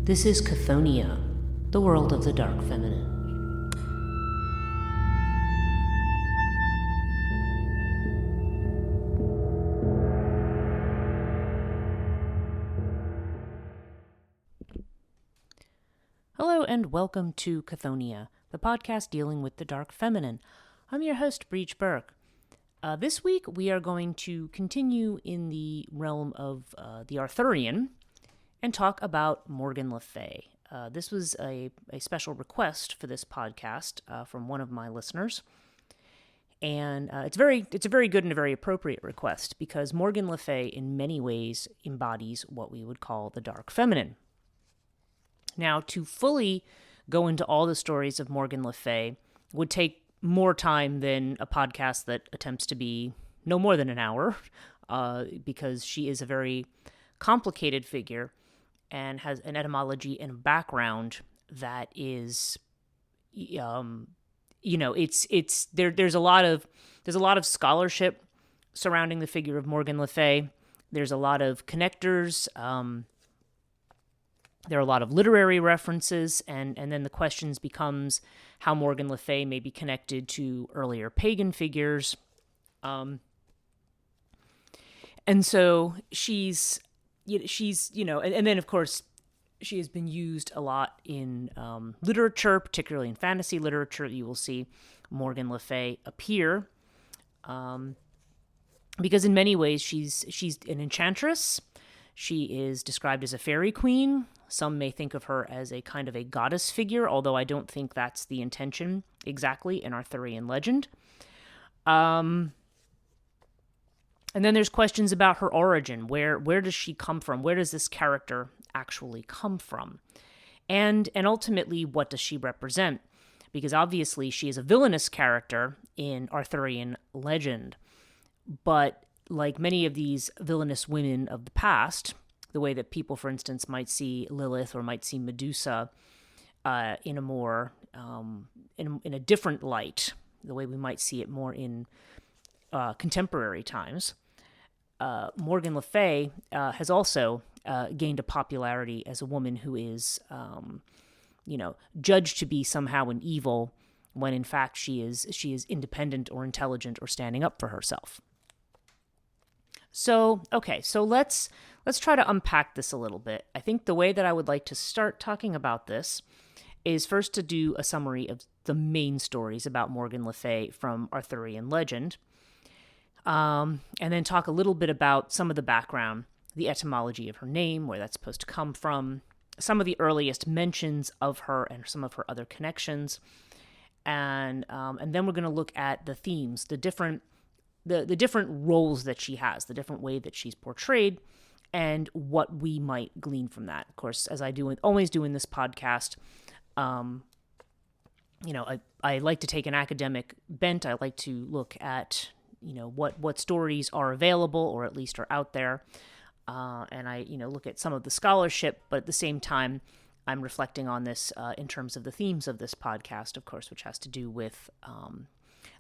This is Chthonia, the world of the dark feminine. Hello and welcome to Chthonia, the podcast dealing with the dark feminine. I'm your host, Breach Burke. This week we are going to continue in the realm of the Arthurian and talk about Morgan Le Fay. This was a special request for this podcast from one of my listeners. And it's a very good and a very appropriate request because Morgan Le Fay in many ways embodies what we would call the dark feminine. Now, to fully go into all the stories of Morgan Le Fay would take more time than a podcast that attempts to be no more than an hour, because she is a very complicated figure and has an etymology and background that is, there's a lot of scholarship surrounding the figure of Morgan Le Fay. There's a lot of connectors. There are a lot of literary references, and then the questions becomes how Morgan Le Fay may be connected to earlier pagan figures. And so she's and then of course she has been used a lot in literature, particularly in fantasy literature. You will see Morgan Le Fay appear, because in many ways she's an enchantress. She is described as a fairy queen. Some may think of her as a kind of a goddess figure, although I don't think that's the intention exactly in Arthurian legend. And then there's questions about her origin. Where does she come from? Where does this character actually come from? And ultimately, what does she represent? Because obviously she is a villainous character in Arthurian legend. But like many of these villainous women of the past, the way that people, for instance, might see Lilith or might see Medusa in a more, in a different light, the way we might see it more in contemporary times, Morgan Le Fay has also gained a popularity as a woman who is, judged to be somehow an evil, when in fact she is independent or intelligent or standing up for herself. So let's try to unpack this a little bit. I think the way that I would like to start talking about this is first to do a summary of the main stories about Morgan Le Fay from Arthurian legend. And then talk a little bit about some of the background, the etymology of her name, where that's supposed to come from, some of the earliest mentions of her and some of her other connections. And then we're going to look at the themes, the different roles that she has, the different way that she's portrayed, and what we might glean from that. Of course, as I always do in this podcast, I like to take an academic bent. I like to look at what stories are available or at least are out there. And I, look at some of the scholarship, but at the same time, I'm reflecting on this in terms of the themes of this podcast, of course, which has to do with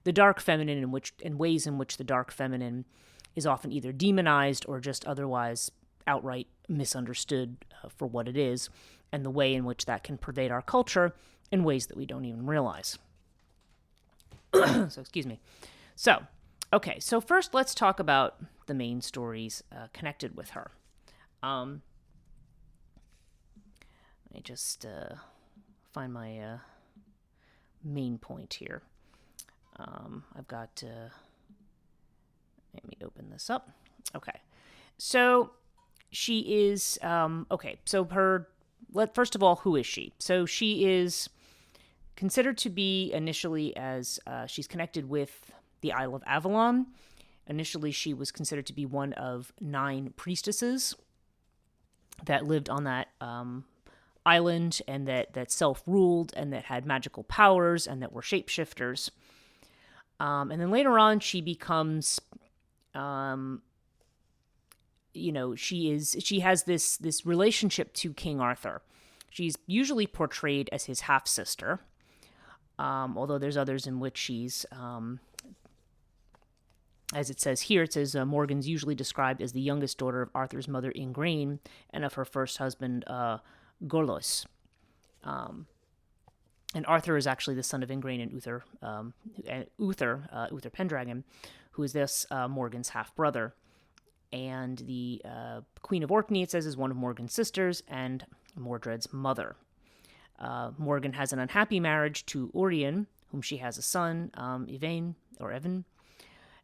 the dark feminine and ways in which the dark feminine is often either demonized or just otherwise outright misunderstood for what it is, and the way in which that can pervade our culture in ways that we don't even realize. Excuse me. So first let's talk about the main stories connected with her. Let me just find my main point here. I've got, let me open this up. Okay. So she is, first of all, who is she? So she is considered to be initially as, she's connected with the Isle of Avalon. Initially, she was considered to be one of 9 priestesses that lived on that island and that self-ruled and that had magical powers and that were shapeshifters. And then later on, she becomes, she has this relationship to King Arthur. She's usually portrayed as his half-sister, although there's others in which she's, as it says here, it says Morgan's usually described as the youngest daughter of Arthur's mother Ingrain and of her first husband Gorlois. And Arthur is actually the son of Ingrain and Uther Pendragon, who is this Morgan's half-brother. And the Queen of Orkney, it says, is one of Morgan's sisters and Mordred's mother. Morgan has an unhappy marriage to Urien, whom she has a son, Evan,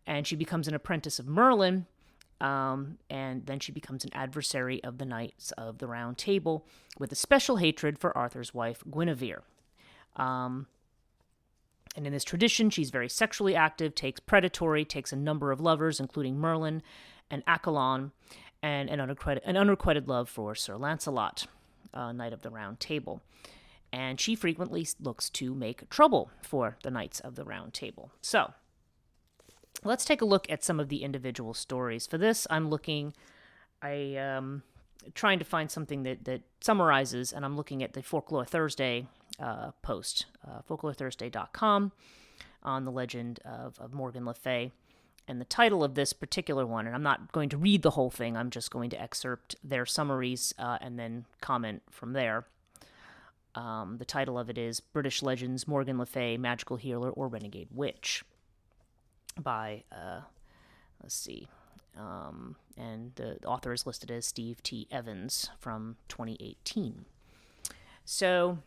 and she becomes an apprentice of Merlin, and then she becomes an adversary of the Knights of the Round Table, with a special hatred for Arthur's wife, Guinevere. And in this tradition, she's very sexually active, takes a number of lovers, including Merlin and Accolon, and an unrequited love for Sir Lancelot, Knight of the Round Table. And she frequently looks to make trouble for the Knights of the Round Table. So, let's take a look at some of the individual stories. For this, I'm trying to find something that summarizes, and I'm looking at the Folklore Thursday post, folklorethursday.com, on the legend of Morgan Le Fay. And the title of this particular one, and I'm not going to read the whole thing, I'm just going to excerpt their summaries and then comment from there. The title of it is British Legends, Morgan Le Fay, Magical Healer or Renegade Witch, by, and the author is listed as Steve T. Evans from 2018. So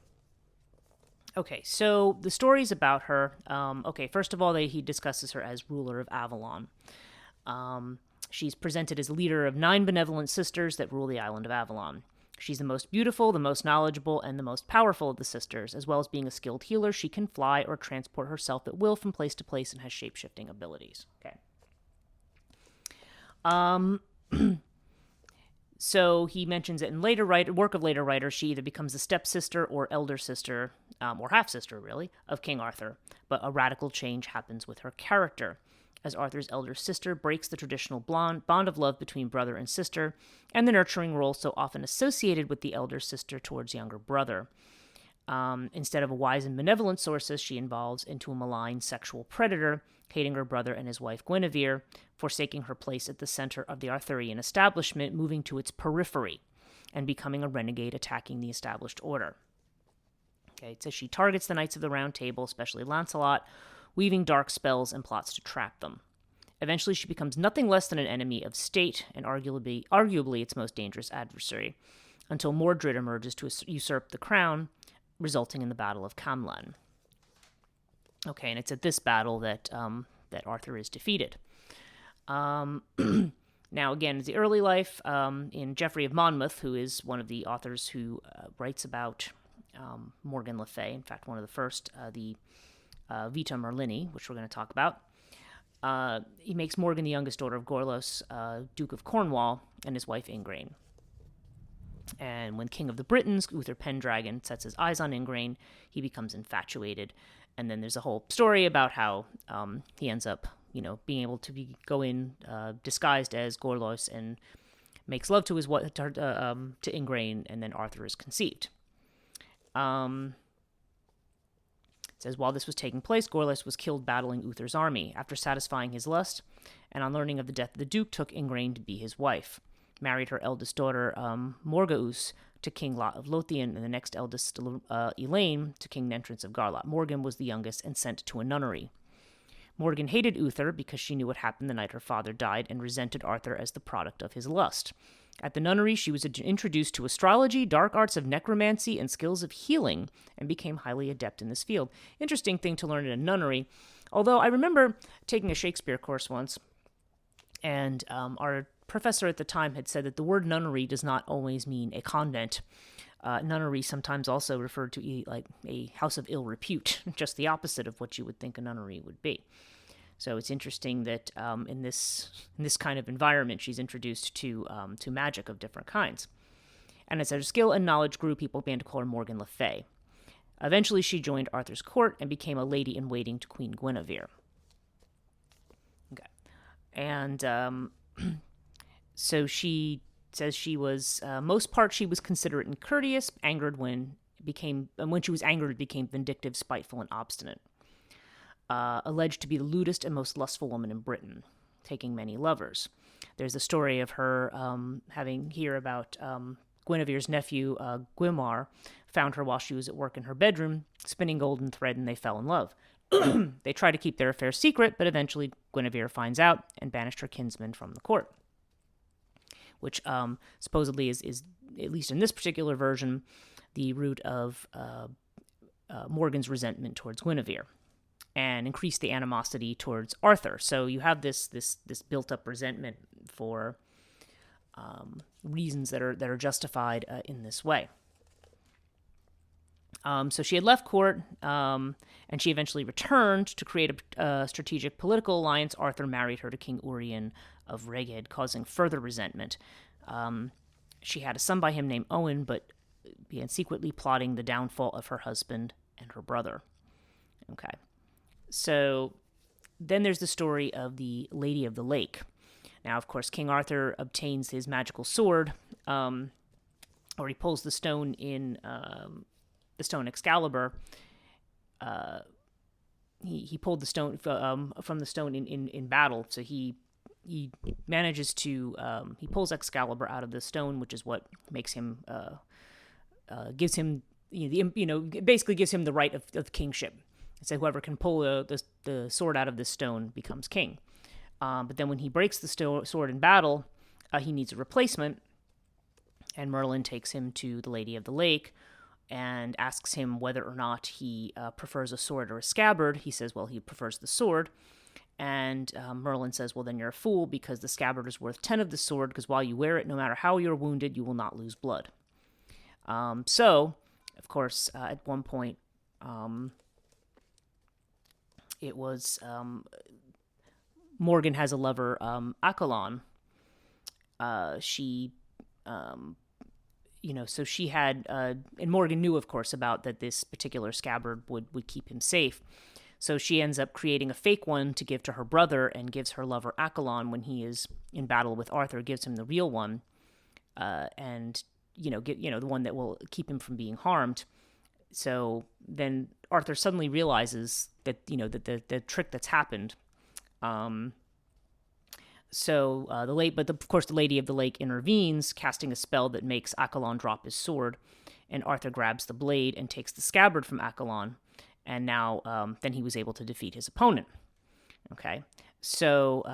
the stories about her, first of all, he discusses her as ruler of Avalon. She's presented as leader of 9 benevolent sisters that rule the island of Avalon. She's the most beautiful, the most knowledgeable, and the most powerful of the sisters. As well as being a skilled healer, she can fly or transport herself at will from place to place and has shape-shifting abilities. Okay. So he mentions that in work of later writers, she either becomes the stepsister or elder sister, or half-sister, really, of King Arthur. But a radical change happens with her character, as Arthur's elder sister breaks the traditional bond of love between brother and sister, and the nurturing role so often associated with the elder sister towards younger brother. Instead of a wise and benevolent sorceress, she evolves into a malign sexual predator, hating her brother and his wife Guinevere, forsaking her place at the center of the Arthurian establishment, moving to its periphery, and becoming a renegade attacking the established order. Okay, it says she targets the Knights of the Round Table, especially Lancelot, weaving dark spells and plots to trap them. Eventually, she becomes nothing less than an enemy of state and arguably its most dangerous adversary, until Mordred emerges to usurp the crown, resulting in the Battle of Camlan. Okay, and it's at this battle that Arthur is defeated. Now, again, in the early life, in Geoffrey of Monmouth, who is one of the authors who writes about Morgan Le Fay, in fact, one of the first, the Vita Merlini, which we're going to talk about. He makes Morgan the youngest daughter of Gorlois, Duke of Cornwall, and his wife Ingrain. And when King of the Britons, Uther Pendragon, sets his eyes on Ingrain, he becomes infatuated. And then there's a whole story about how he ends up, being able to go in disguised as Gorlois and makes love to his wife, to Ingrain, and then Arthur is conceived. It says, while this was taking place, Gorlois was killed battling Uther's army. After satisfying his lust, and on learning of the death of the Duke, took Ingrain to be his wife. Married her eldest daughter, Morgaus, to King Lot of Lothian, and the next eldest, Elaine, to King Nentrance of Garlot. Morgan was the youngest and sent to a nunnery. Morgan hated Uther because she knew what happened the night her father died and resented Arthur as the product of his lust. At the nunnery, she was introduced to astrology, dark arts of necromancy, and skills of healing, and became highly adept in this field. Interesting thing to learn in a nunnery. Although I remember taking a Shakespeare course once, and our professor at the time had said that the word nunnery does not always mean a convent. Nunnery sometimes also referred to like a house of ill repute, just the opposite of what you would think a nunnery would be. So it's interesting that in this kind of environment, she's introduced to magic of different kinds. And as her skill and knowledge grew, people began to call her Morgan Le Fay. Eventually, she joined Arthur's court and became a lady-in-waiting to Queen Guinevere. Okay. And so she says she was, most part, she was considerate and courteous, when she was angered, became vindictive, spiteful, and obstinate. Alleged to be the lewdest and most lustful woman in Britain, taking many lovers. There's a story of her having about Guinevere's nephew, Guimar, found her while she was at work in her bedroom, spinning golden thread, and they fell in love. They tried to keep their affair secret, but eventually Guinevere finds out and banished her kinsman from the court, which supposedly is, at least in this particular version, the root of Morgan's resentment towards Guinevere, and increased the animosity towards Arthur. So you have this built-up resentment for reasons that are justified in this way. So she had left court, and she eventually returned to create a strategic political alliance. Arthur married her to King Urien of Reged, causing further resentment. She had a son by him named Owen, but began secretly plotting the downfall of her husband and her brother. Okay. So then there's the story of the Lady of the Lake. Now, of course, King Arthur obtains his magical sword, or he pulls the stone in the stone Excalibur. He pulled the stone from the stone in battle. So he manages to he pulls Excalibur out of the stone, which is what makes him gives him basically gives him the right of kingship. So whoever can pull the sword out of this stone becomes king. But then when he breaks the sword in battle, he needs a replacement, and Merlin takes him to the Lady of the Lake and asks him whether or not he prefers a sword or a scabbard. He says, well, he prefers the sword. And Merlin says, well, then you're a fool, because the scabbard is worth 10 of the sword, because while you wear it, no matter how you're wounded, you will not lose blood. So, of course, at one point, it was Morgan has a lover, Accolon. So she had, and Morgan knew, of course, about that this particular scabbard would keep him safe. So she ends up creating a fake one to give to her brother, and gives her lover Accolon, when he is in battle with Arthur, gives him the real one, and the one that will keep him from being harmed. So then Arthur suddenly realizes that that the trick that's happened. Of course, the Lady of the Lake intervenes, casting a spell that makes Accolon drop his sword, and Arthur grabs the blade and takes the scabbard from Accolon, and now then he was able to defeat his opponent. Okay, so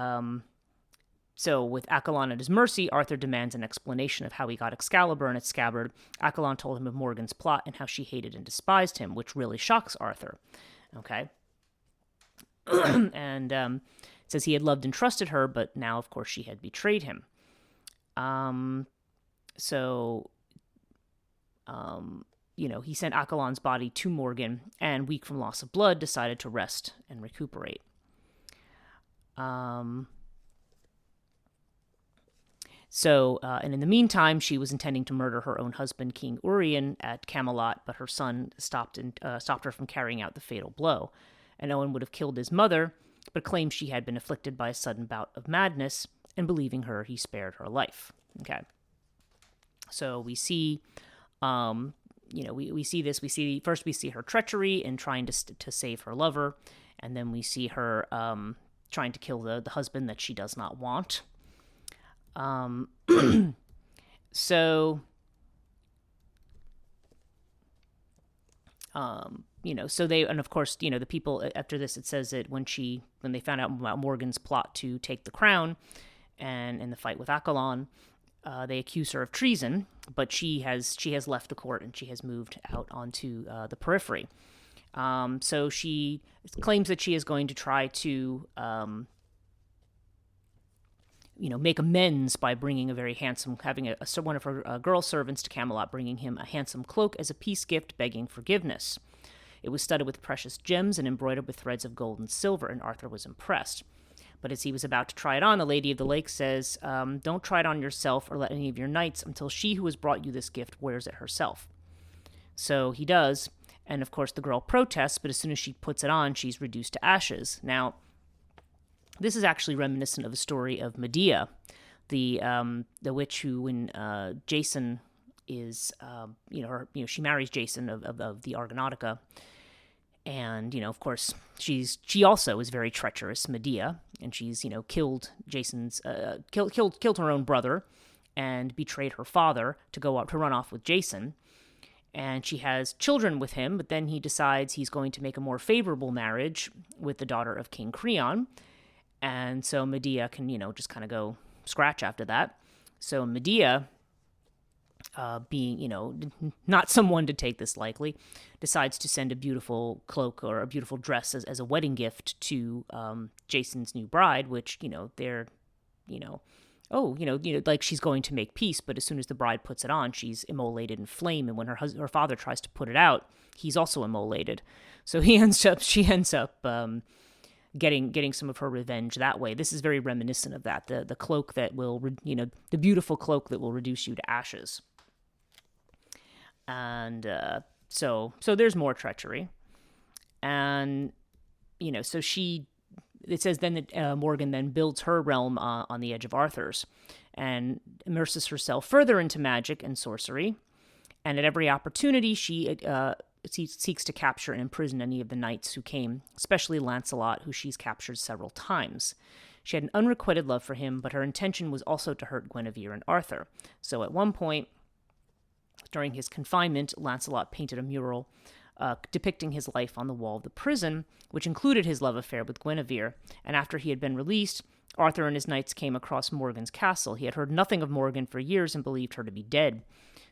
with Accolon at his mercy, Arthur demands an explanation of how he got Excalibur and its scabbard. Accolon told him of Morgan's plot and how she hated and despised him, which really shocks Arthur. Okay, and says he had loved and trusted her, but now, of course, she had betrayed him. He sent Accolon's body to Morgan, and, weak from loss of blood, decided to rest and recuperate. And in the meantime, she was intending to murder her own husband, King Urien, at Camelot, but her son stopped her from carrying out the fatal blow. And Owen would have killed his mother, but claimed she had been afflicted by a sudden bout of madness, and believing her, he spared her life. Okay. So we see, we see this. We see her treachery in trying to save her lover, and then we see her trying to kill the husband that she does not want. So they, and of course, the people after this, it says that when they found out about Morgan's plot to take the crown, and in the fight with Accolon, they accuse her of treason, but she has left the court, and she has moved out onto the periphery. So she claims that she is going to try to make amends by bringing having one of her girl servants to Camelot, bringing him a handsome cloak as a peace gift, begging forgiveness. It was studded with precious gems and embroidered with threads of gold and silver, and Arthur was impressed. But as he was about to try it on, the Lady of the Lake says, don't try it on yourself or let any of your knights until she who has brought you this gift wears it herself. So he does, and of course the girl protests, but as soon as she puts it on, she's reduced to ashes. Now, this is actually reminiscent of the story of Medea, the witch who, when Jason is, she marries Jason of the Argonautica, and of course she also is very treacherous, Medea, and she's killed Jason's killed her own brother, and betrayed her father to go out to run off with Jason. And she has children with him, but then he decides he's going to make a more favorable marriage with the daughter of King Creon. And so Medea can, just kind of go scratch after that. So Medea, being, not someone to take this lightly, decides to send a beautiful cloak or a beautiful dress as a wedding gift to Jason's new bride, which, they're, like she's going to make peace, but as soon as the bride puts it on, she's immolated in flame. And when her father tries to put it out, he's also immolated. So she ends up getting some of her revenge that way. This is very reminiscent of that. The cloak that will, the beautiful cloak that will reduce you to ashes. And so there's more treachery. And, so it says then that Morgan then builds her realm on the edge of Arthur's and immerses herself further into magic and sorcery. And at every opportunity, she seeks to capture and imprison any of the knights who came, especially Lancelot, who she's captured several times. She had an unrequited love for him, but her intention was also to hurt Guinevere and Arthur. So at one point, during his confinement, Lancelot painted a mural depicting his life on the wall of the prison, which included his love affair with Guinevere. And after he had been released, Arthur and his knights came across Morgan's castle. He had heard nothing of Morgan for years and believed her to be dead.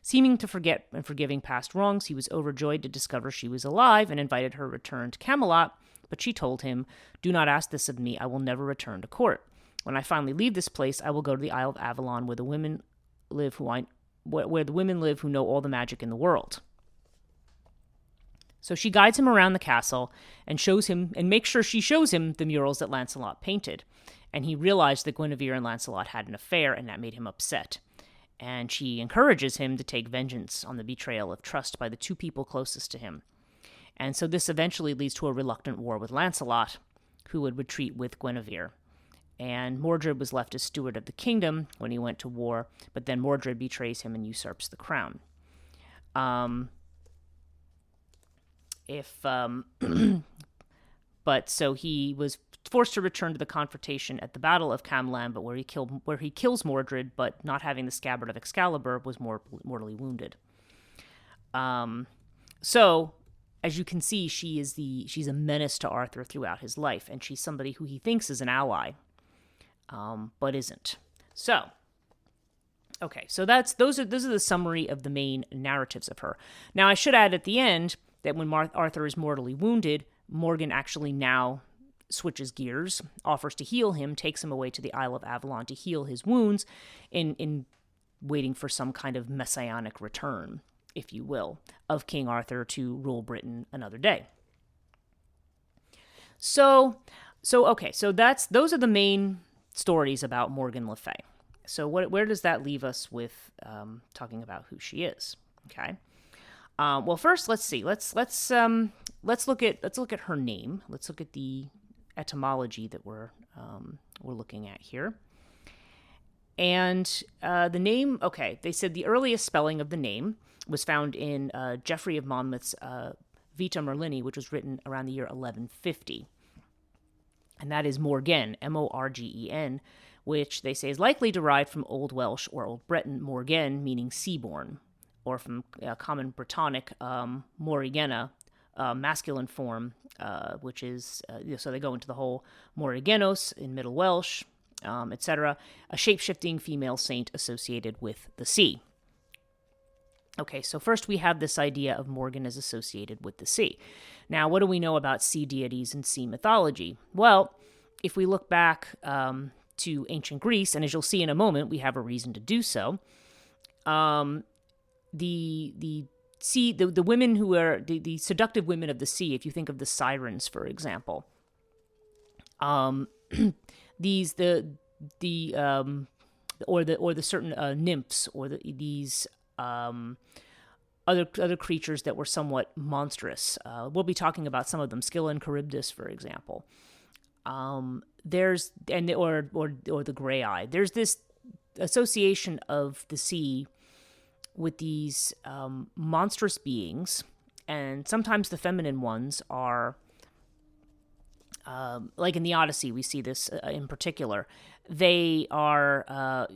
Seeming to forget and forgiving past wrongs, he was overjoyed to discover she was alive and invited her return to Camelot, but she told him, "Do not ask this of me. I will never return to court. When I finally leave this place, I will go to the Isle of Avalon where the women live who know all the magic in the world." So she guides him around the castle and makes sure she shows him the murals that Lancelot painted. And he realized that Guinevere and Lancelot had an affair, and that made him upset. And she encourages him to take vengeance on the betrayal of trust by the two people closest to him. And so this eventually leads to a reluctant war with Lancelot, who would retreat with Guinevere. And Mordred was left as steward of the kingdom when he went to war, but then Mordred betrays him and usurps the crown. But so he was forced to return to the confrontation at the Battle of Camlan, but where he kills Mordred, but not having the scabbard of Excalibur, was mortally wounded. So as you can see, she's a menace to Arthur throughout his life, and she's somebody who he thinks is an ally, but isn't. So, okay, so those are the summary of the main narratives of her. Now, I should add at the end that when Arthur is mortally wounded, Morgan actually now switches gears, offers to heal him, takes him away to the Isle of Avalon to heal his wounds, in waiting for some kind of messianic return, if you will, of King Arthur to rule Britain another day. So those are the main stories about Morgan Le Fay. So where does that leave us with talking about who she is? Okay. Well, first, let's see. Let's look at her name. Let's look at the etymology that we're looking at here. And the name. Okay, they said the earliest spelling of the name was found in Geoffrey of Monmouth's Vita Merlini, which was written around the year 1150, and that is Morgen, Morgen, which they say is likely derived from Old Welsh or Old Breton morgen, meaning seaborn, or from Common Brittonic morigena, masculine form, which is, so they go into the whole morigenos in Middle Welsh, etc., a shape-shifting female saint associated with the sea. Okay, so first we have this idea of Morgan as associated with the sea. Now, what do we know about sea deities and sea mythology? Well, if we look back to ancient Greece, and as you'll see in a moment, we have a reason to do so, the sea, the women who are the seductive women of the sea, if you think of the sirens, for example, these the certain nymphs, or these other creatures that were somewhat monstrous. We'll be talking about some of them, Scylla and Charybdis, for example. Or the gray eye. There's this association of the sea with these monstrous beings, and sometimes the feminine ones are, like in the Odyssey, we see this in particular. They are,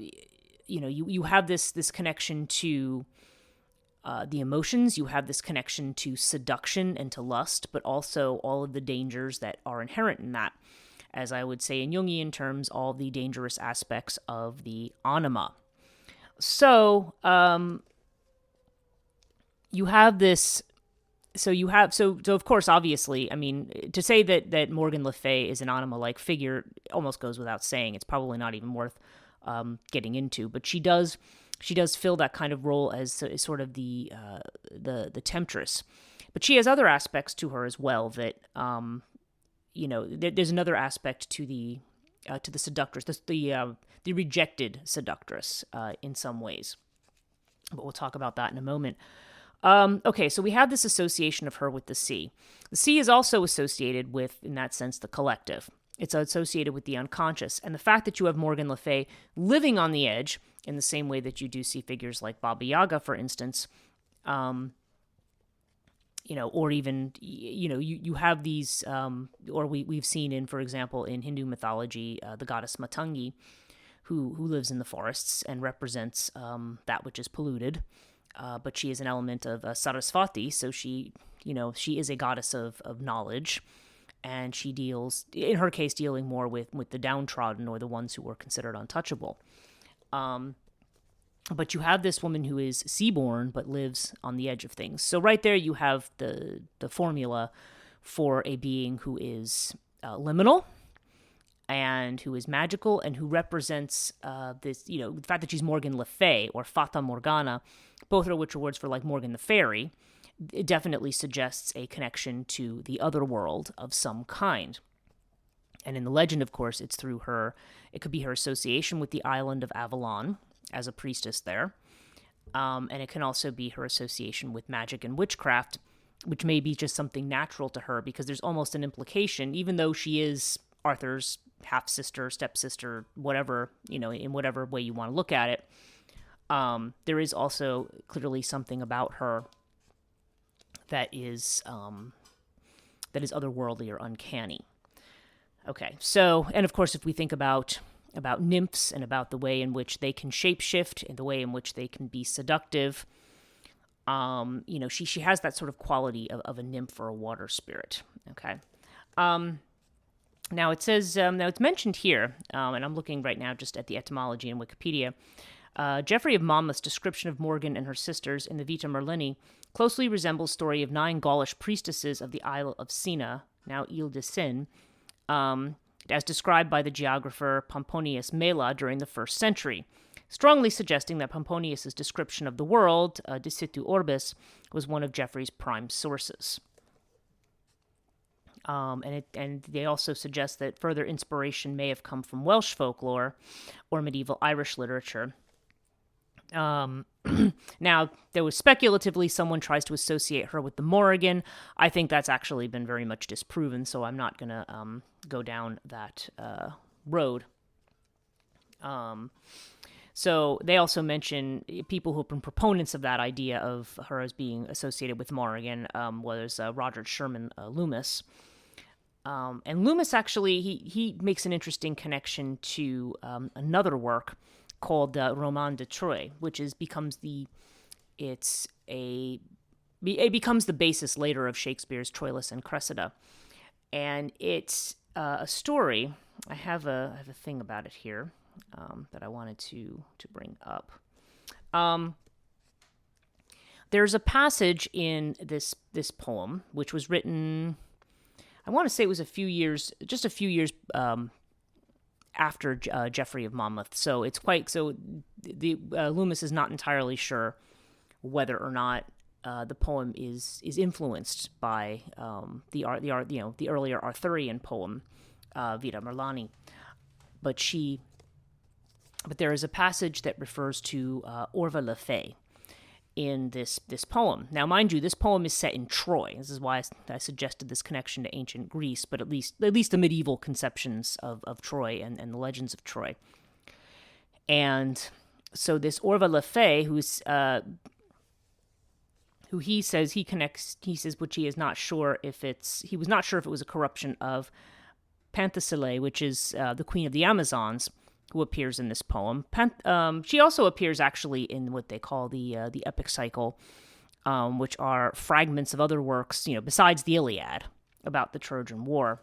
you have this connection to the emotions, you have this connection to seduction and to lust, but also all of the dangers that are inherent in that. As I would say in Jungian terms, all the dangerous aspects of the anima. So you have this. So of course, obviously, I mean, to say that Morgan Le Fay is an anima-like figure almost goes without saying. It's probably not even worth getting into. But she does fill that kind of role as sort of the temptress. But she has other aspects to her as well that there's another aspect to the seductress, the rejected seductress in some ways. But we'll talk about that in a moment. Okay, so we have this association of her with the sea. The sea is also associated with, in that sense, the collective. It's associated with the unconscious. And the fact that you have Morgan Le Fay living on the edge, in the same way that you do see figures like Baba Yaga, for instance, or even, you have these, or we've seen in, for example, in Hindu mythology, the goddess Matangi, who lives in the forests and represents that which is polluted. But she is an element of Sarasvati, so she is a goddess of knowledge, and she deals, in her case, dealing more with the downtrodden or the ones who were considered untouchable. But you have this woman who is seaborn but lives on the edge of things. So right there you have the formula for a being who is liminal and who is magical and who represents this, the fact that she's Morgan Le Fay or Fata Morgana, both of which are words for like Morgan the Fairy. It definitely suggests a connection to the other world of some kind. And in the legend, of course, it's through her, it could be her association with the island of Avalon as a priestess there. And it can also be her association with magic and witchcraft, which may be just something natural to her, because there's almost an implication, even though she is Arthur's half-sister, stepsister, whatever, in whatever way you want to look at it, there is also clearly something about her that is otherworldly or uncanny. Okay, so, and of course, if we think about nymphs and about the way in which they can shapeshift and the way in which they can be seductive, she has that sort of quality of a nymph or a water spirit. Okay. Now it says, now it's mentioned here, and I'm looking right now just at the etymology in Wikipedia. Geoffrey of Monmouth's description of Morgan and her sisters in the Vita Merlini closely resembles the story of 9 Gaulish priestesses of the Isle of Sina, now Ile de Sin, as described by the geographer Pomponius Mela during the 1st century, strongly suggesting that Pomponius's description of the world, de situ orbis, was one of Geoffrey's prime sources. And they also suggest that further inspiration may have come from Welsh folklore or medieval Irish literature. Now, there was speculatively someone tries to associate her with the Morrigan. I think that's actually been very much disproven, so I'm not going to go down that road. So they also mention people who have been proponents of that idea of her as being associated with Morrigan, was Roger Sherman Loomis. And Loomis actually, he makes an interesting connection to another work called Roman de Troyes, which becomes the basis later of Shakespeare's Troilus and Cressida. And it's a story. I have a thing about it here that I wanted to bring up. There's a passage in this poem which was written, I want to say it was just a few years after Geoffrey of Monmouth. So it's Loomis is not entirely sure whether or not the poem is influenced by the earlier Arthurian poem Vita Merlani, but there is a passage that refers to Morgan Le Fay in this poem. Now, mind you, this poem is set in Troy. This is why I suggested this connection to ancient Greece, but at least the medieval conceptions of Troy and the legends of Troy. And so this Morgan Le Fay, who he says which he is not sure if he was not sure if it was a corruption of Penthesilea, which is the queen of the Amazons, who appears in this poem. She also appears actually in what they call the epic cycle, which are fragments of other works, besides the Iliad, about the Trojan War.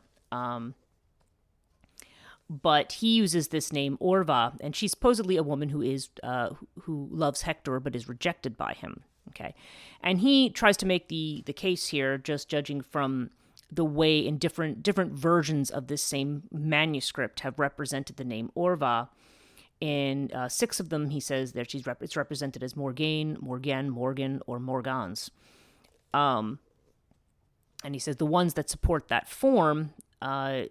But he uses this name Orva, and she's supposedly a woman who loves Hector but is rejected by him. Okay, and he tries to make the case here, just judging from the way in different versions of this same manuscript have represented the name Orva. In 6 of them, he says that it's represented as Morgane, Morgan, Morgan, or Morgans. And he says the ones that support that form, and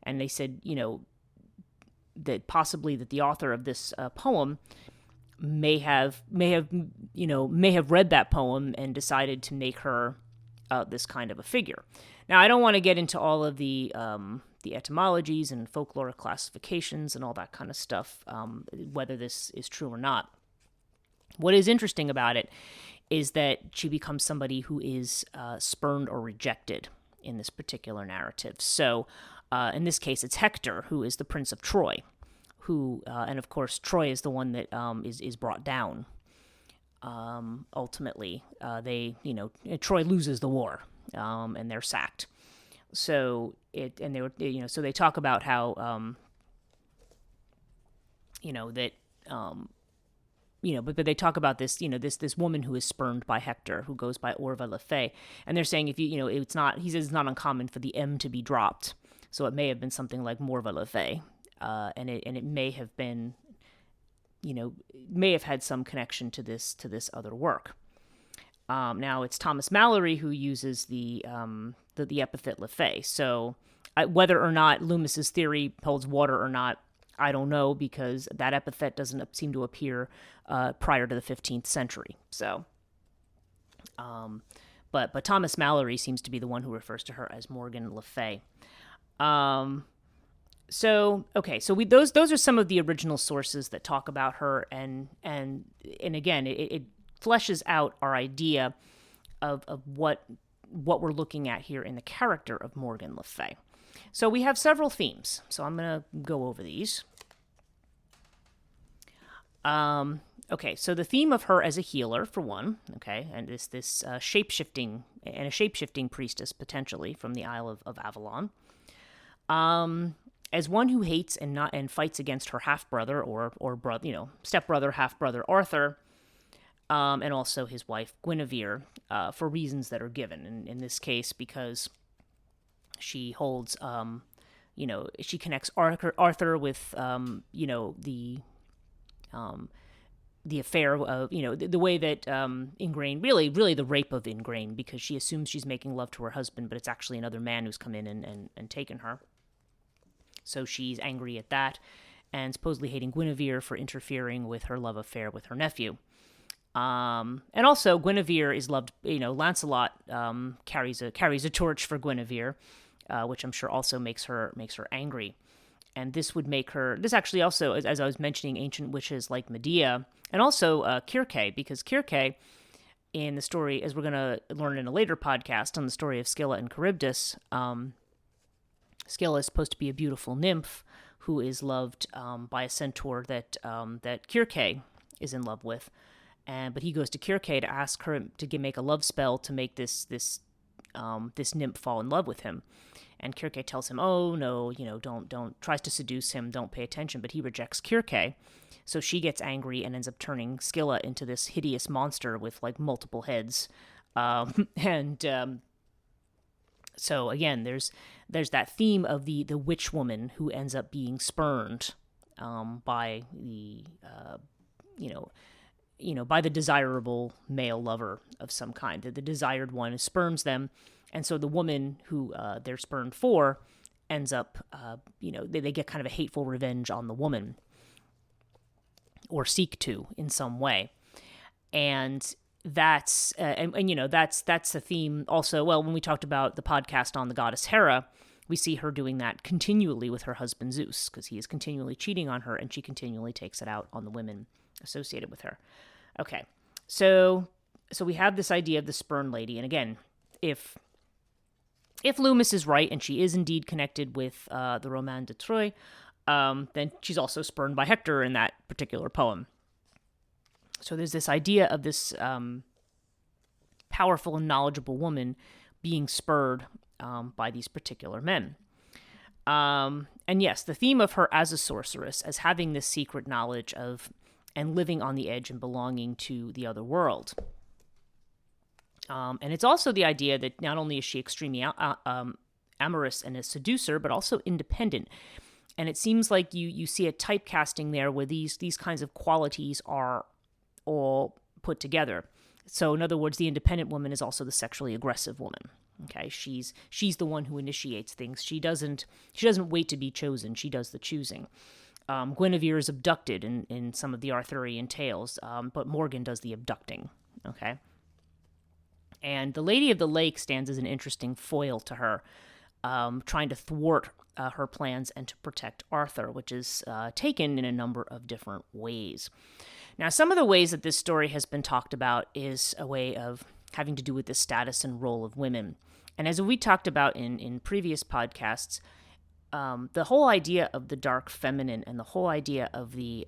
they said, that possibly that the author of this poem may have read that poem and decided to make her this kind of a figure. Now, I don't want to get into all of the etymologies and folkloric classifications and all that kind of stuff, whether this is true or not. What is interesting about it is that she becomes somebody who is spurned or rejected in this particular narrative. So, in this case, it's Hector, who is the Prince of Troy, and of course, Troy is the one that is brought down. Ultimately, Troy loses the war, and they're sacked. So so they talk about how, but they talk about this, this woman who is spurned by Hector, who goes by Morgan Le Fay, and they're saying it's not, he says it's not uncommon for the M to be dropped, so it may have been something like Morgan Le Fay, and it may have been, may have had some connection to this other work. Now it's Thomas Malory who uses the epithet Le Fay. So whether or not Loomis's theory holds water or not, I don't know, because that epithet doesn't seem to appear prior to the 15th century. So, but Thomas Malory seems to be the one who refers to her as Morgan Le Fay. So those are some of the original sources that talk about her, and again, it fleshes out our idea of what we're looking at here in the character of Morgan Le Fay. So we have several themes. So I'm going to go over these. Okay, so the theme of her as a healer, for one, okay, and this shape-shifting priestess, potentially, from the Isle of Avalon. As one who hates and fights against her half-brother or brother, stepbrother, half-brother Arthur, and also his wife Guinevere, for reasons that are given. In this case, because she holds, she connects Arthur with, the affair of, the way that Ingrain, really the rape of Ingrain, because she assumes she's making love to her husband, but it's actually another man who's come in and taken her. So she's angry at that, and supposedly hating Guinevere for interfering with her love affair with her nephew. And also Guinevere is loved, Lancelot carries a torch for Guinevere, which I'm sure also makes her angry. And this would make her, this actually also, as I was mentioning, ancient witches like Medea, and also Circe, because Circe, in the story, as we're going to learn in a later podcast on the story of Scylla and Charybdis, Scylla is supposed to be a beautiful nymph who is loved by a centaur that Circe is in love with. But he goes to Circe to ask her to make a love spell to make this nymph fall in love with him. And Circe tells him, "Oh no, don't." Tries to seduce him. Don't pay attention. But he rejects Circe, so she gets angry and ends up turning Scylla into this hideous monster with like multiple heads. So again, there's that theme of the witch woman who ends up being spurned by the by the desirable male lover of some kind. The desired one spurns them, and so the woman who they're spurned for ends up, they get kind of a hateful revenge on the woman, or seek to in some way, and that's that's a theme also. Well, when we talked about the podcast on the goddess Hera, we see her doing that continually with her husband Zeus, because he is continually cheating on her, and she continually takes it out on the women associated with her. Okay, so we have this idea of the spurn lady, and again, if Loomis is right, and she is indeed connected with the Roman de Troyes, then she's also spurned by Hector in that particular poem. So there's this idea of this powerful and knowledgeable woman being spurred by these particular men. And yes, the theme of her as a sorceress, as having this secret knowledge of and living on the edge and belonging to the other world. And it's also the idea that not only is she extremely amorous and a seducer, but also independent. And it seems like you see a typecasting there where these kinds of qualities are all put together. So in other words, the independent woman is also the sexually aggressive woman. Okay, she's the one who initiates things. She doesn't wait to be chosen. She does the choosing. Guinevere is abducted in some of the Arthurian tales, but Morgan does the abducting. Okay, and the Lady of the Lake stands as an interesting foil to her, trying to thwart her plans and to protect Arthur, which is taken in a number of different ways. Now, some of the ways that this story has been talked about is a way of having to do with the status and role of women. And as we talked about in previous podcasts, the whole idea of the dark feminine and the whole idea of the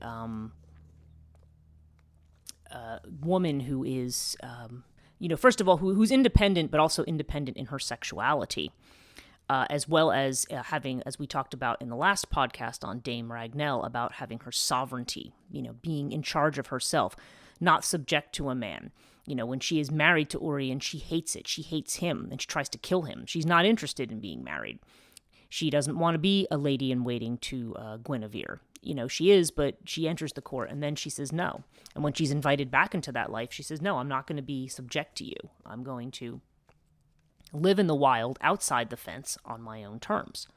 woman who is, first of all, who's independent, but also independent in her sexuality, as well as having, as we talked about in the last podcast on Dame Ragnell, about having her sovereignty, being in charge of herself, not subject to a man. When she is married to Urien, she hates it. She hates him, and she tries to kill him. She's not interested in being married. She doesn't want to be a lady in waiting to Guinevere. She is, but she enters the court, and then she says no. And when she's invited back into that life, she says, no, I'm not going to be subject to you. I'm going to live in the wild, outside the fence, on my own terms.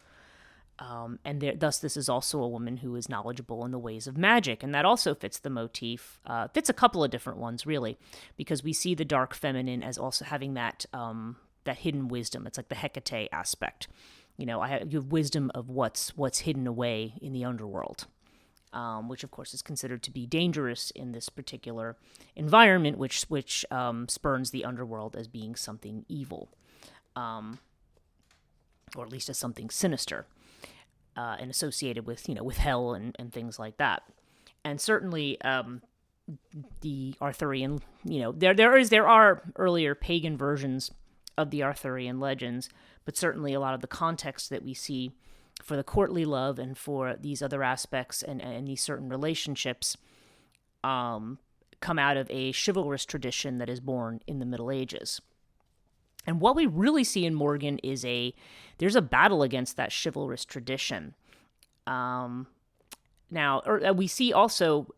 Thus, this is also a woman who is knowledgeable in the ways of magic, and that also fits the motif. Fits a couple of different ones, really, because we see the dark feminine as also having that hidden wisdom. It's like the Hecate aspect. You have wisdom of what's hidden away in the underworld, which of course is considered to be dangerous in this particular environment, which spurns the underworld as being something evil, or at least as something sinister. And associated with hell and things like that, and certainly the Arthurian, there are earlier pagan versions of the Arthurian legends, but certainly a lot of the context that we see for the courtly love and for these other aspects and these certain relationships come out of a chivalrous tradition that is born in the Middle Ages. And what we really see in Morgan is there's a battle against that chivalrous tradition. We see also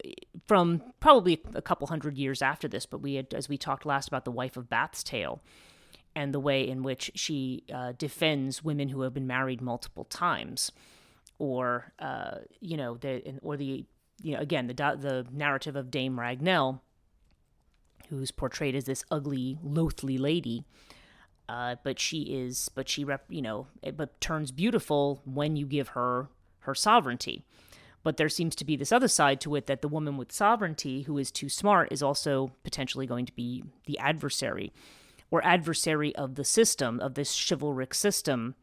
from probably a couple hundred years after this, but as we talked last about the Wife of Bath's tale and the way in which she defends women who have been married multiple times, or the narrative of Dame Ragnell, who's portrayed as this ugly, loathly lady. But turns beautiful when you give her sovereignty. But there seems to be this other side to it, that the woman with sovereignty who is too smart is also potentially going to be the adversary of the system, of this chivalric system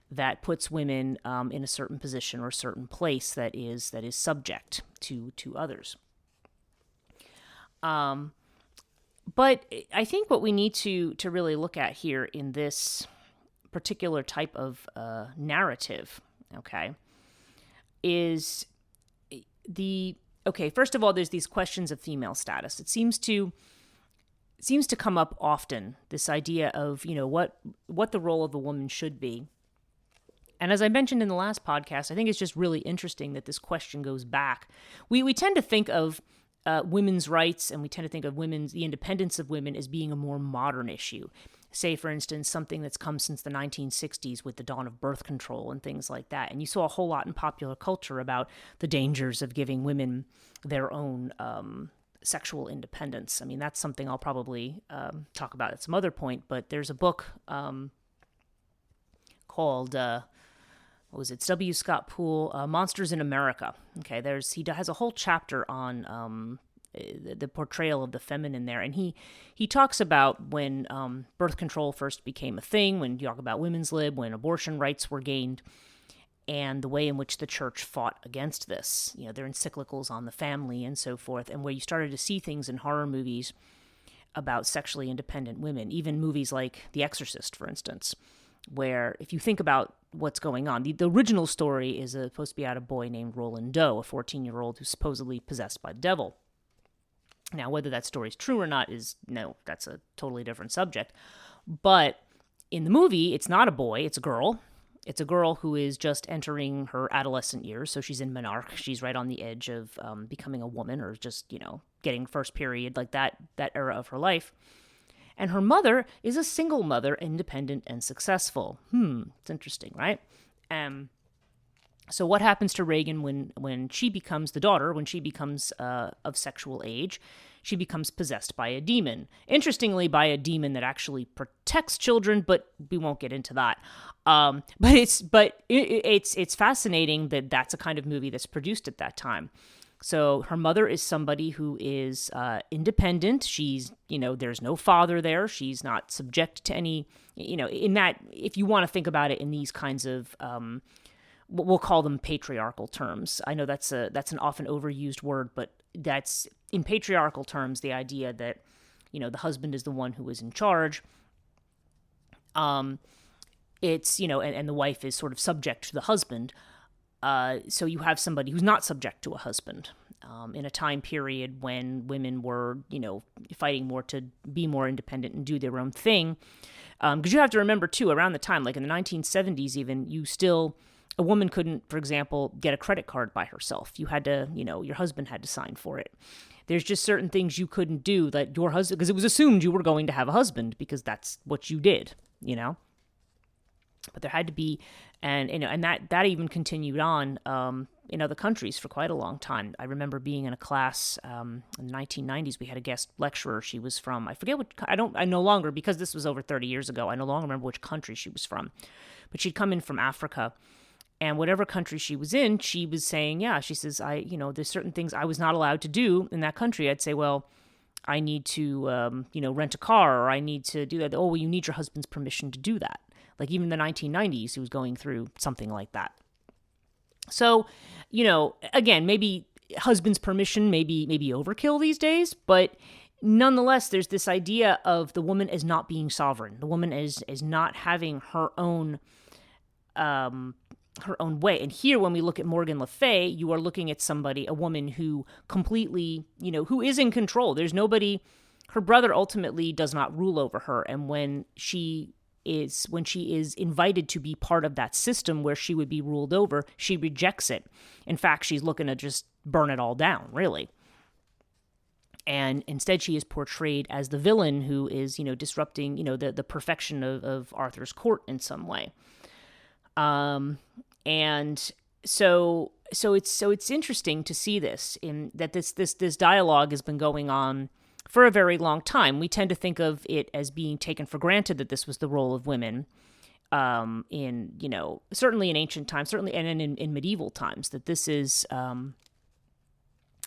that puts women in a certain position or a certain place that is subject to others. But I think what we need to really look at here in this particular type of narrative, is first of all, there's these questions of female status. It seems to come up often, this idea of, what the role of a woman should be. And as I mentioned in the last podcast, I think it's just really interesting that this question goes back. We tend to think of women's rights, and we tend to think of the independence of women as being a more modern issue. Say, for instance, something that's come since the 1960s with the dawn of birth control and things like that. And you saw a whole lot in popular culture about the dangers of giving women their own sexual independence. I mean, that's something I'll probably talk about at some other point, but there's a book called... It's W. Scott Poole, Monsters in America. Okay, he has a whole chapter on the portrayal of the feminine there, and he talks about when birth control first became a thing, when you talk about women's lib, when abortion rights were gained, and the way in which the church fought against this, their encyclicals on the family and so forth, and where you started to see things in horror movies about sexually independent women, even movies like The Exorcist, for instance, where if you think about what's going on, the original story is supposed to be about a boy named Roland Doe, a 14-year-old who's supposedly possessed by the devil. Now, whether that story is true or not that's a totally different subject. But in the movie, it's not a boy, it's a girl. It's a girl who is just entering her adolescent years, so she's in menarche. She's right on the edge of becoming a woman, or just, getting first period, like that era of her life. And her mother is a single mother, independent and successful. It's interesting, right? So what happens to Regan when she becomes the daughter, when she becomes of sexual age? She becomes possessed by a demon. Interestingly, by a demon that actually protects children, but we won't get into that. But it's fascinating that that's a kind of movie that's produced at that time. So her mother is somebody who is independent. She's, there's no father there. She's not subject to any, in that, if you want to think about it in these kinds of, we'll call them patriarchal terms. I know that's an often overused word, but that's in patriarchal terms, the idea that, the husband is the one who is in charge. It's, and the wife is sort of subject to the husband. So you have somebody who's not subject to a husband in a time period when women were, fighting more to be more independent and do their own thing. Because you have to remember, too, around the time, like in the 1970s even, a woman couldn't, for example, get a credit card by herself. You had to, your husband had to sign for it. There's just certain things you couldn't do that your husband, because it was assumed you were going to have a husband because that's what you did, But there had to be, and that even continued on in other countries for quite a long time. I remember being in a class in the 1990s. We had a guest lecturer. She was from, I forget what, I no longer, because this was over 30 years ago, I no longer remember which country she was from. But she'd come in from Africa. And whatever country she was in, she was saying, she says, there's certain things I was not allowed to do in that country. I'd say, well, I need to, rent a car, or I need to do that. Oh, well, you need your husband's permission to do that. Like even in the 1990s, he was going through something like that. So, again, maybe husband's permission may be overkill these days, but nonetheless, there's this idea of the woman as not being sovereign. The woman is not having her own way. And here, when we look at Morgan Le Fay, you are looking at a woman who completely, who is in control. There's nobody, her brother ultimately does not rule over her. And when she is invited to be part of that system where she would be ruled over, she rejects it. In fact, she's looking to just burn it all down, really. And instead, she is portrayed as the villain who is, disrupting, the perfection of Arthur's court in some way. And so it's interesting to see this, in that this dialogue has been going on for a very long time. We tend to think of it as being taken for granted that this was the role of women, certainly in ancient times, certainly, and in medieval times, that this is,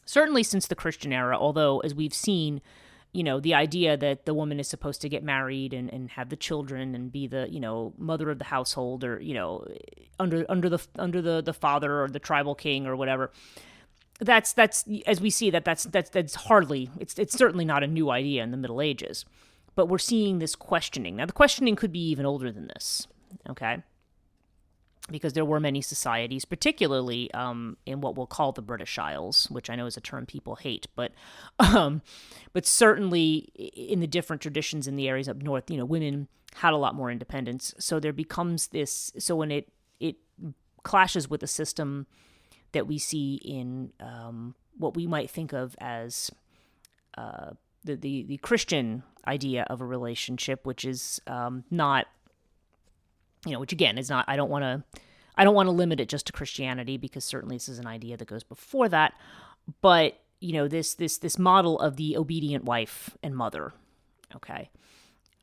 certainly since the Christian era, although, as we've seen, the idea that the woman is supposed to get married and have the children and be the, mother of the household, or, under the father or the tribal king or whatever. That's as we see that's hardly, it's certainly not a new idea in the Middle Ages, but we're seeing this questioning. Now, the questioning could be even older than this, okay? Because there were many societies, particularly in what we'll call the British Isles, which I know is a term people hate, but certainly in the different traditions in the areas up north, women had a lot more independence. So there becomes this. So when it clashes with a system that we see in what we might think of as the Christian idea of a relationship, which is not. Which again is not. I don't want to limit it just to Christianity, because certainly this is an idea that goes before that. But this model of the obedient wife and mother, okay,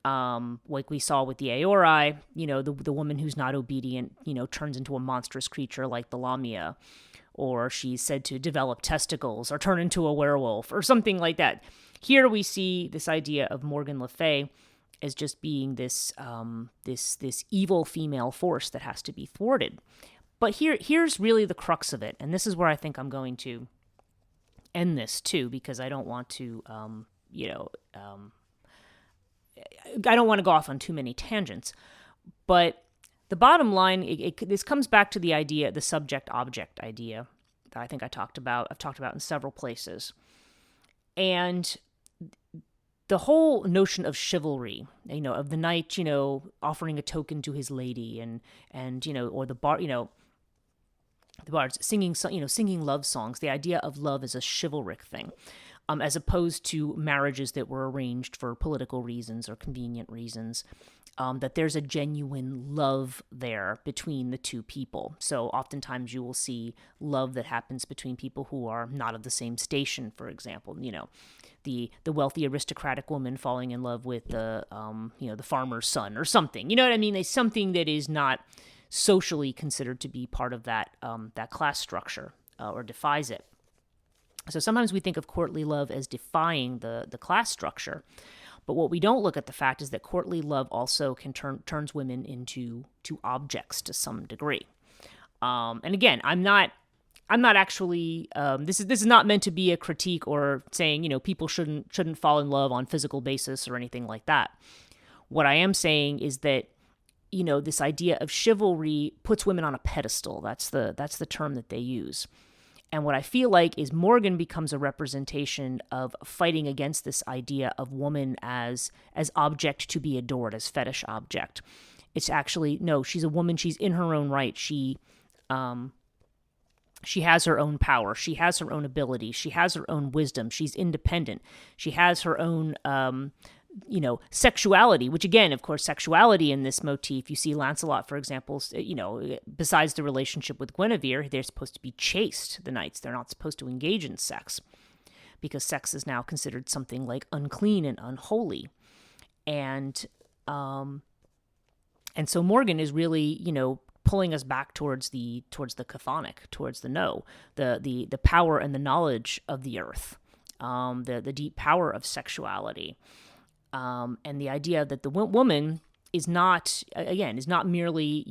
like we saw with the Aori, the woman who's not obedient, turns into a monstrous creature like the Lamia, or she's said to develop testicles or turn into a werewolf or something like that. Here we see this idea of Morgan Le Fay as just being this evil female force that has to be thwarted. But here's really the crux of it, and this is where I think I'm going to end this too, because I don't want to, I don't want to go off on too many tangents. But the bottom line, this comes back to the idea, the subject-object idea that I think I've talked about in several places. And the whole notion of chivalry, of the knight, offering a token to his lady, and or the bards singing love songs. The idea of love as a chivalric thing, as opposed to marriages that were arranged for political reasons or convenient reasons. That there's a genuine love there between the two people. So oftentimes you will see love that happens between people who are not of the same station, for example. The wealthy aristocratic woman falling in love with the farmer's son or something. You know what I mean? There's something that is not socially considered to be part of that class structure or defies it. So sometimes we think of courtly love as defying the class structure. But what we don't look at the fact is that courtly love also turns women into objects to some degree. And again, I'm not actually. This is not meant to be a critique or saying people shouldn't fall in love on physical basis or anything like that. What I am saying is that this idea of chivalry puts women on a pedestal. That's the term that they use. And what I feel like is Morgan becomes a representation of fighting against this idea of woman as object to be adored, as fetish object. It's actually, no, she's a woman. She's in her own right. She has her own power. She has her own ability. She has her own wisdom. She's independent. She has her own, sexuality, which again, of course, sexuality in this motif, you see Lancelot, for example, besides the relationship with Guinevere, they're supposed to be chaste, the knights. They're not supposed to engage in sex because sex is now considered something like unclean and unholy. And so Morgan is really, pulling us back towards the chthonic, towards the power and the knowledge of the earth, the deep power of sexuality. And the idea that the woman is not merely,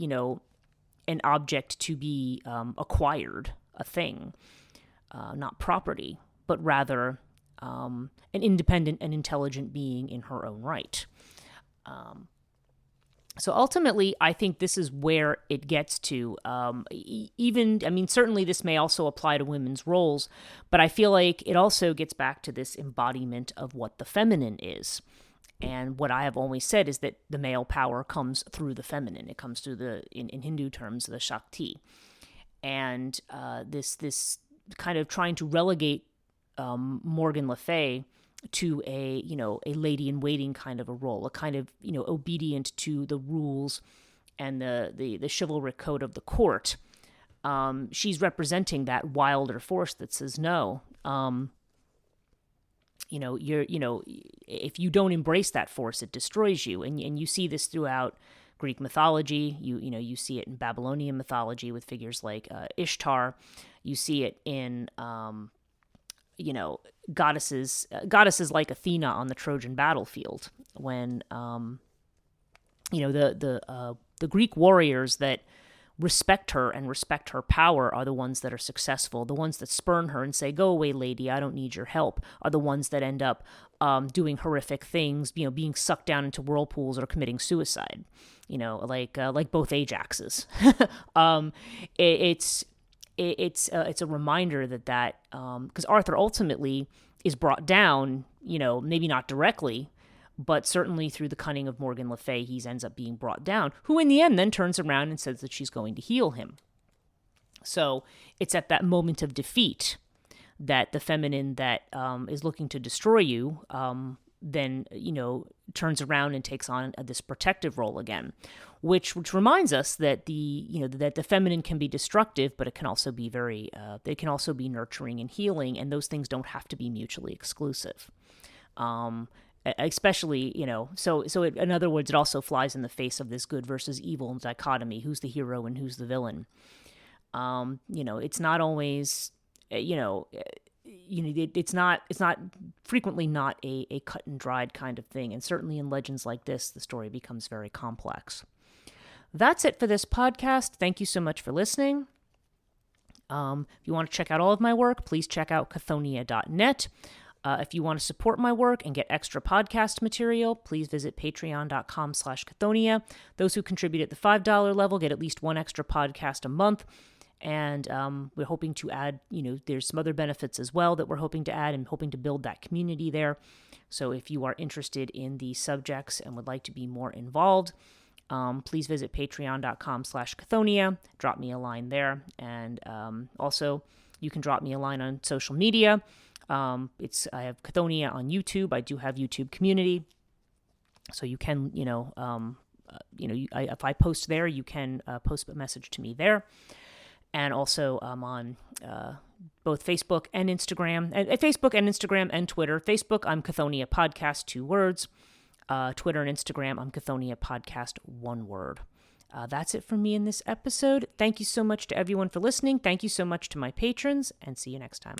an object to be acquired, a thing, not property, but rather an independent and intelligent being in her own right. So ultimately, I think this is where it gets to. Certainly this may also apply to women's roles, but I feel like it also gets back to this embodiment of what the feminine is. And what I have always said is that the male power comes through the feminine. It comes through in Hindu terms, the Shakti. And this kind of trying to relegate Morgan Le Fay to a lady in waiting kind of a role, a kind of obedient to the rules and the chivalric code of the court. She's representing that wilder force that says no. If you don't embrace that force, it destroys you, and you see this throughout Greek mythology. You see it in Babylonian mythology with figures like Ishtar. You see it in goddesses like Athena on the Trojan battlefield when the Greek warriors that respect her and respect her power are the ones that are successful. The ones that spurn her and say, "Go away, lady, I don't need your help," are the ones that end up doing horrific things, being sucked down into whirlpools or committing suicide. Like both Ajaxes. It's a reminder that because Arthur ultimately is brought down, maybe not directly, but certainly through the cunning of Morgan Le Fay, he ends up being brought down, who in the end then turns around and says that she's going to heal him. So it's at that moment of defeat that the feminine that is looking to destroy you then, turns around and takes on this protective role again, which reminds us that that the feminine can be destructive, but it can also be they can also be nurturing and healing, and those things don't have to be mutually exclusive. Especially, in other words, it also flies in the face of this good versus evil dichotomy. Who's the hero and who's the villain? It's not always, it's not frequently not a cut and dried kind of thing. And certainly in legends like this, the story becomes very complex. That's it for this podcast. Thank you so much for listening. If you want to check out all of my work, please check out chthonia.net. If you want to support my work and get extra podcast material, please visit patreon.com/Chthonia. Those who contribute at the $5 level get at least one extra podcast a month. And we're hoping to add, there's some other benefits as well that we're hoping to add and hoping to build that community there. So if you are interested in these subjects and would like to be more involved, please visit patreon.com/Chthonia. Drop me a line there. And also, you can drop me a line on social media. I have Chthonia on YouTube. I do have YouTube community. So you can, if I post there, you can post a message to me there. And also on both Facebook and Instagram, and Twitter. Facebook, I'm Chthonia Podcast, 2 words. Twitter and Instagram, I'm Chthonia Podcast, 1 word. That's it from me in this episode. Thank you so much to everyone for listening. Thank you so much to my patrons, and see you next time.